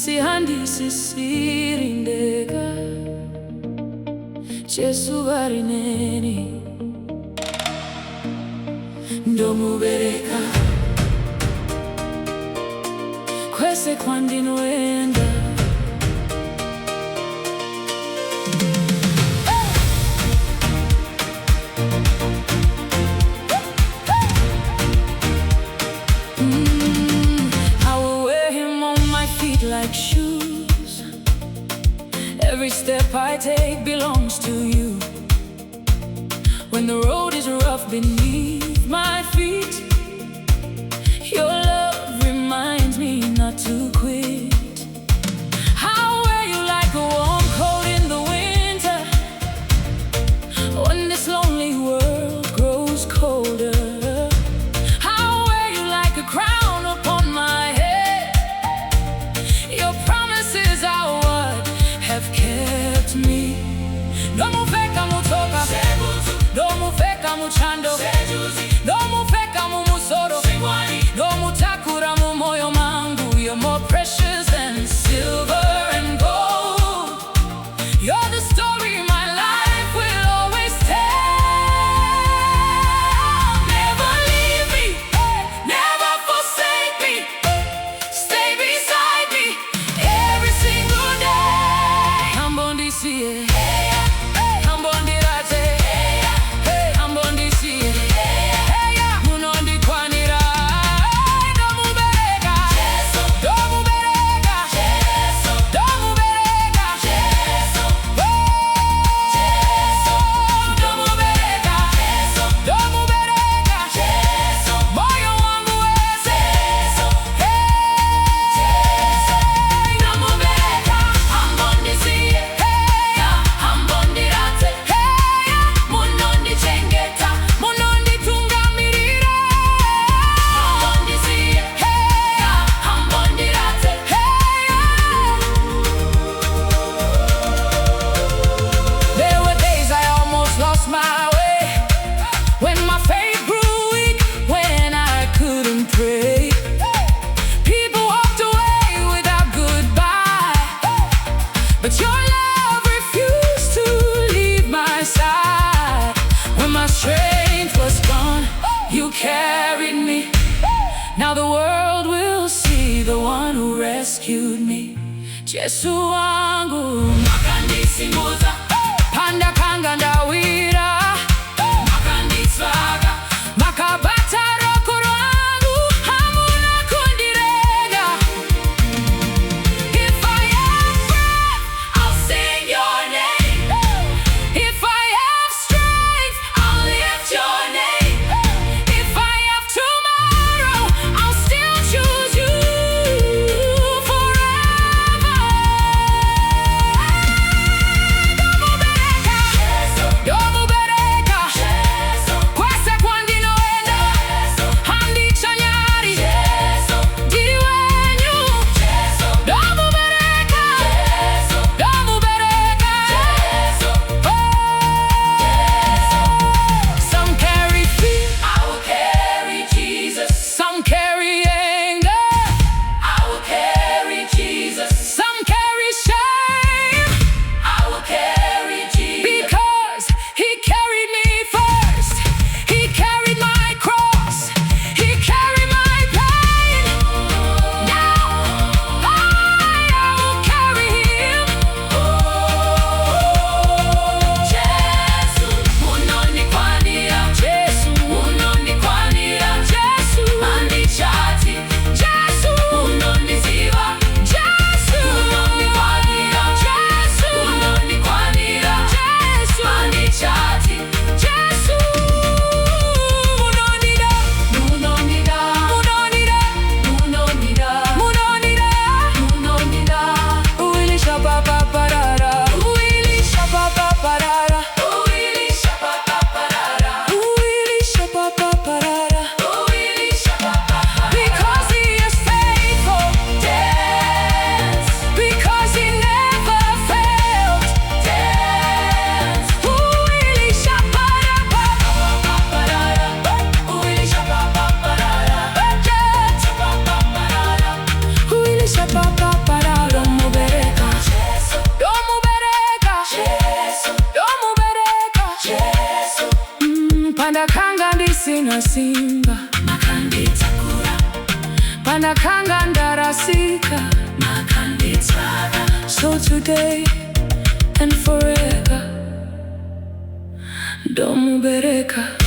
sihandisisirindeka Jesu barineni ndomubereka kwese kwandinwenda like shoes. Every step I take belongs to you. When the road is rough beneath my feet, your love reminds me not to quit. I'll wear you like a warm coat in the winter, when this lonely world grows colder. I'll wear you like a crown upon my head. Your promises are what have kept me. Domufeka mutoka, domufeka muchando, domufeka mumusoro, domutakura mu moyo mangu. You're more precious than silver and gold. You're the story my life will always tell. Never leave me, never forsake me. Stay beside me every single day. Ambondisiye, ambondirate, ambondisiye, munondikwanira. Domubereka, domubereka, domubereka, domubereka, domubereka, moyo wangu wese. Domubereka, ambondisiye, ambondirate, munondichengeta, munonditungamirira. Ambondisiye, ambondirate. There were days I almost lost my way, when my faith grew weak, when I couldn't pray. People walked away without goodbye, but your love refused to leave my side. When my strength was gone, you carried me. Now the world will see the one who rescued me. Jesu wangu makandisimuza, panda kanga ndawira, makanditsvaga, makabata roko rwangu, hamuna kundirega. If I have breath, I'll sing your name. If I have strength, I'll lift your name. If I have tomorrow, I'll still choose you forever. Domubereka, domubereka, simba makanditakura panakanga ndarasika makanditsvara. So today and forever ndomubereka.